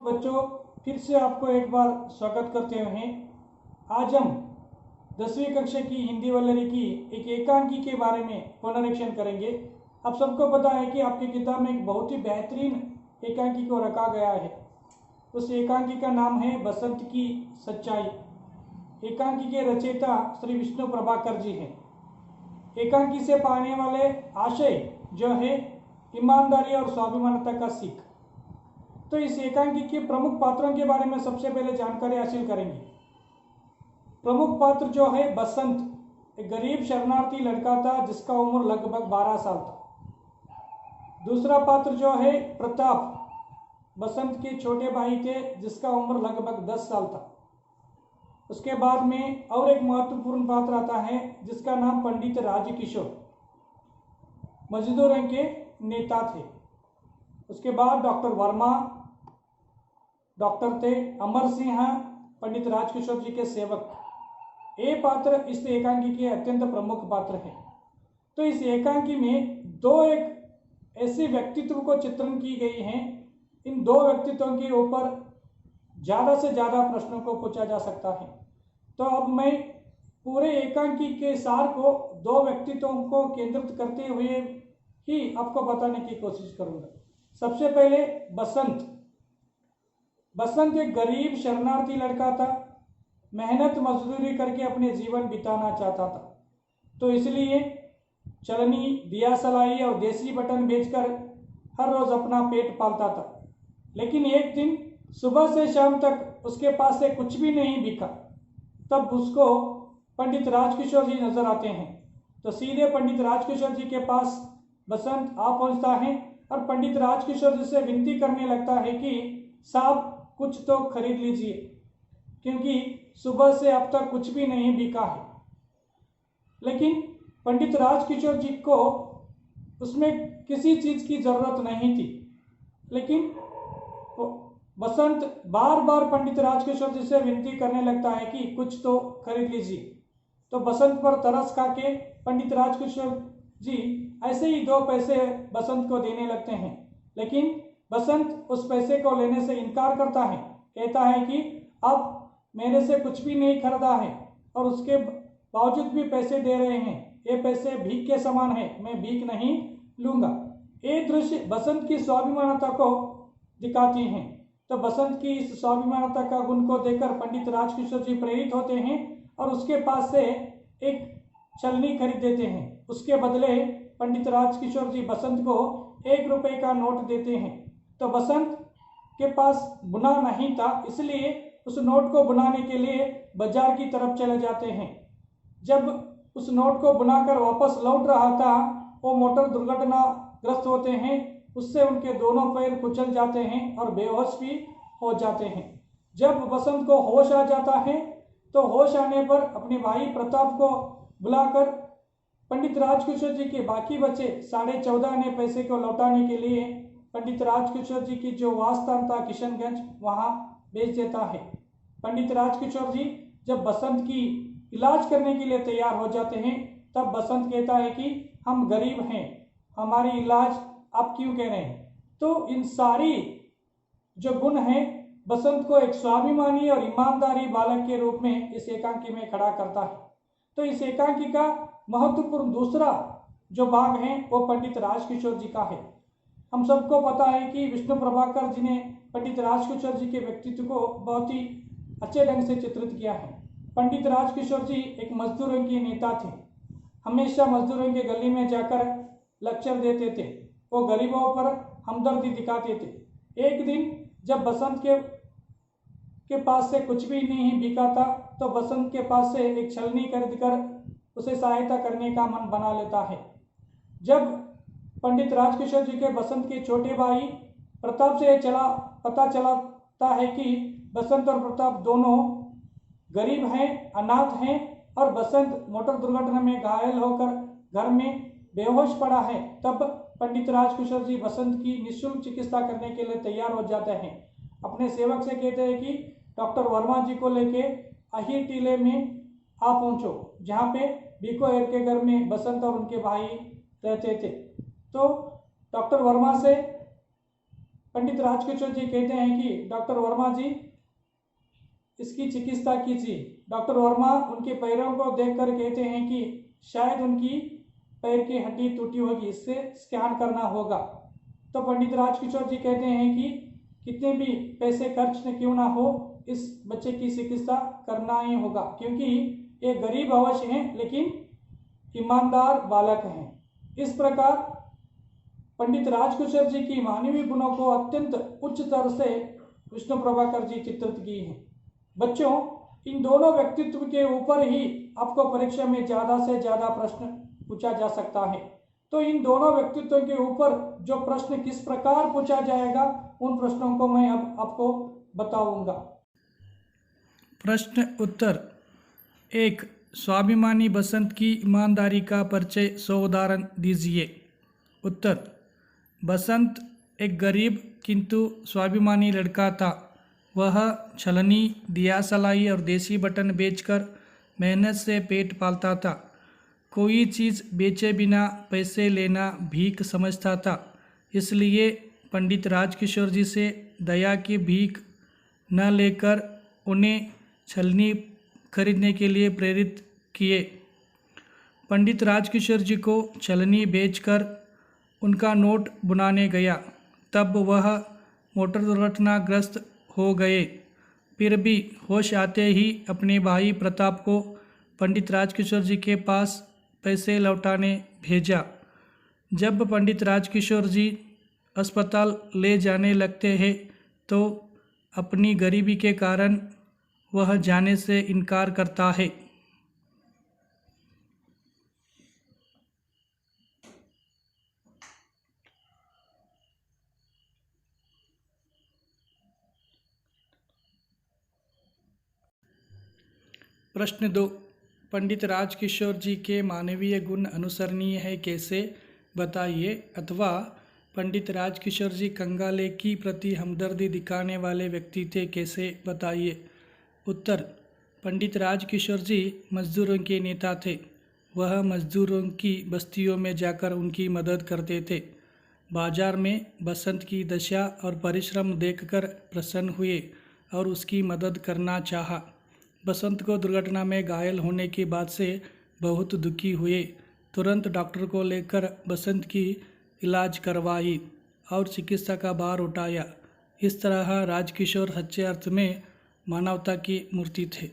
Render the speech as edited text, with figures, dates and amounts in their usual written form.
बच्चों, फिर से आपको एक बार स्वागत करते हुए आज हम 10वीं कक्षा की हिंदी वल्लरी की एक एकांकी के बारे में पुनरीक्षण करेंगे। आप सबको पता है कि आपकी किताब में एक बहुत ही बेहतरीन एकांकी को रखा गया है। उस एकांकी का नाम है बसंत की सच्चाई। एकांकी के रचयिता श्री विष्णु प्रभाकर जी हैं। एकांकी से पाने वाले आशय जो है ईमानदारी और स्वाभिमानता का सीख। तो इस एकांकी के प्रमुख पात्रों के बारे में सबसे पहले जानकारी हासिल करेंगे। प्रमुख पात्र जो है बसंत, एक गरीब शरणार्थी लड़का था जिसका उम्र लगभग 12 साल था। दूसरा पात्र जो है प्रताप, बसंत के छोटे भाई थे जिसका उम्र लगभग 10 साल था। उसके बाद में और एक महत्वपूर्ण पात्र आता है जिसका नाम पंडित राजकिशोर, मजदूरों के नेता थे। उसके बाद डॉक्टर वर्मा डॉक्टर थे, अमर सिंह पंडित राजकिशोर जी के सेवक। ये पात्र इस एकांकी के अत्यंत प्रमुख पात्र हैं। तो इस एकांकी में एक ऐसे व्यक्तित्व को चित्रण की गई है। इन दो व्यक्तित्वों के ऊपर ज़्यादा से ज़्यादा प्रश्नों को पूछा जा सकता है। तो अब मैं पूरे एकांकी के सार को दो व्यक्तित्वों को केंद्रित करते हुए ही आपको बताने की कोशिश करूंगा। सबसे पहले बसंत एक गरीब शरणार्थी लड़का था। मेहनत मजदूरी करके अपने जीवन बिताना चाहता था, तो इसलिए चलनी, दिया सलाई और देसी बटन बेचकर हर रोज अपना पेट पालता था। लेकिन एक दिन सुबह से शाम तक उसके पास से कुछ भी नहीं बिका। तब उसको पंडित राजकिशोर जी नजर आते हैं। तो सीधे पंडित राजकिशोर जी के पास बसंत आ पहुंचता है और पंडित राजकिशोर जी से विनती करने लगता है कि साहब कुछ तो खरीद लीजिए, क्योंकि सुबह से अब तक कुछ भी नहीं बिका है। लेकिन पंडित राजकिशोर जी को उसमें किसी चीज की जरूरत नहीं थी। लेकिन बसंत बार बार पंडित राजकिशोर जी से विनती करने लगता है कि कुछ तो खरीद लीजिए। तो बसंत पर तरस खा के पंडित राजकिशोर जी ऐसे ही 2 पैसे बसंत को देने लगते हैं। लेकिन बसंत उस पैसे को लेने से इनकार करता है, कहता है कि अब मेरे से कुछ भी नहीं खरीदा है और उसके बावजूद भी पैसे दे रहे हैं, ये पैसे भीख के समान है, मैं भीख नहीं लूंगा। ये दृश्य बसंत की स्वाभिमानता को दिखाती हैं। तो बसंत की इस स्वाभिमानता का गुण को देखकर पंडित राजकिशोर जी प्रेरित होते हैं और उसके पास से एक छलनी खरीद देते हैं। उसके बदले पंडित राजकिशोर जी बसंत को 1 रुपए का नोट देते हैं। तो बसंत के पास बुना नहीं था, इसलिए उस नोट को बुनाने के लिए बाजार की तरफ चले जाते हैं। जब उस नोट को बुनाकर वापस लौट रहा था, वो मोटर दुर्घटनाग्रस्त होते हैं। उससे उनके दोनों पैर कुचल जाते हैं और बेहोश भी हो जाते हैं। जब बसंत को होश आ जाता है तो होश आने पर अपने भाई प्रताप को बुलाकर पंडित राजकिशोर जी के बाकी बचे 14.5 आने पैसे को लौटाने के लिए पंडित राजकिशोर जी की जो वासस्थान था किशनगंज, वहां भेज देता है। पंडित राजकिशोर जी जब बसंत की इलाज करने के लिए तैयार हो जाते हैं, तब बसंत कहता है कि हम गरीब हैं, हमारी इलाज आप क्यों कह रहे हैं। तो इन सारी जो गुण हैं बसंत को एक स्वाभिमानी और ईमानदारी बालक के रूप में इस एकांकी में खड़ा करता है। तो इस एकांकी का महत्वपूर्ण दूसरा जो भाग है वो पंडित राजकिशोर जी का है। हम सबको पता है कि विष्णु प्रभाकर जी ने पंडित राजकिशोर जी के व्यक्तित्व को बहुत ही अच्छे ढंग से चित्रित किया है। पंडित राजकिशोर जी एक मजदूरों के नेता थे। हमेशा मजदूरों के गली में जाकर लेक्चर देते थे, वो गरीबों पर हमदर्दी दिखाते थे। एक दिन जब बसंत के पास से कुछ भी नहीं बिका था, तो बसंत के पास से एक छलनी खरीदकर उसे सहायता करने का मन बना लेता है। जब पंडित राजकिशोर जी के बसंत के छोटे भाई प्रताप से पता चलाता है कि बसंत और प्रताप दोनों गरीब हैं, अनाथ हैं और बसंत मोटर दुर्घटना में घायल होकर घर में बेहोश पड़ा है, तब पंडित राजकिशोर जी बसंत की निःशुल्क चिकित्सा करने के लिए तैयार हो जाते हैं। अपने सेवक से कहते हैं कि डॉक्टर वर्मा जी को लेके अही टीले में आ पहुंचो, जहाँ पे बीको एर के घर में बसंत और उनके भाई रहते थे। तो डॉक्टर वर्मा से पंडित राजकिशोर जी कहते हैं कि डॉक्टर वर्मा जी इसकी चिकित्सा कीजिए। डॉक्टर वर्मा उनके पैरों को देखकर कहते हैं कि शायद उनकी पैर की हड्डी टूटी होगी, इससे स्कैन करना होगा। तो पंडित राजकिशोर जी कहते हैं कि कितने भी पैसे खर्च क्यों ना हो, इस बच्चे की चिकित्सा करना ही होगा, क्योंकि ये गरीब अवश्य हैं लेकिन ईमानदार बालक हैं। इस प्रकार पंडित राजकिशोर जी की मानवीय गुणों को अत्यंत उच्च स्तर से विष्णु प्रभाकर जी चित्रित की हैं। बच्चों, इन दोनों व्यक्तित्व के ऊपर ही आपको परीक्षा में ज़्यादा से ज़्यादा प्रश्न पूछा जा सकता है। तो इन दोनों व्यक्तित्वों के ऊपर जो प्रश्न किस प्रकार पूछा जाएगा, उन प्रश्नों को मैं अब आपको बताऊंगा। प्रश्न उत्तर। 1. स्वाभिमानी बसंत की ईमानदारी का परिचय 100 उदाहरण दीजिए। उत्तर। बसंत एक गरीब किंतु स्वाभिमानी लड़का था। वह छलनी, दिया सलाई और देसी बटन बेचकर मेहनत से पेट पालता था। कोई चीज़ बेचे बिना पैसे लेना भीख समझता था, इसलिए पंडित राजकिशोर जी से दया की भीख न लेकर उन्हें छलनी खरीदने के लिए प्रेरित किए। पंडित राजकिशोर जी को छलनी बेचकर उनका नोट बुनाने गया, तब वह मोटर दुर्घटनाग्रस्त हो गए। फिर भी होश आते ही अपने भाई प्रताप को पंडित राजकिशोर जी के पास पैसे लौटाने भेजा। जब पंडित राजकिशोर जी अस्पताल ले जाने लगते हैं तो अपनी गरीबी के कारण वह जाने से इनकार करता है। प्रश्न 2. पंडित राजकिशोर जी के मानवीय गुण अनुसरणीय है, कैसे बताइए, अथवा पंडित राजकिशोर जी कंगाले की प्रति हमदर्दी दिखाने वाले व्यक्ति थे, कैसे बताइए। उत्तर। पंडित राजकिशोर जी मजदूरों के नेता थे। वह मजदूरों की बस्तियों में जाकर उनकी मदद करते थे। बाजार में बसंत की दशा और परिश्रम देखकर प्रसन्न हुए और उसकी मदद करना चाहा। बसंत को दुर्घटना में घायल होने की बात से बहुत दुखी हुए। तुरंत डॉक्टर को लेकर बसंत की इलाज करवाई और चिकित्सा का भार उठाया। इस तरह राजकिशोर सच्चे अर्थ में मानवता की मूर्ति थे।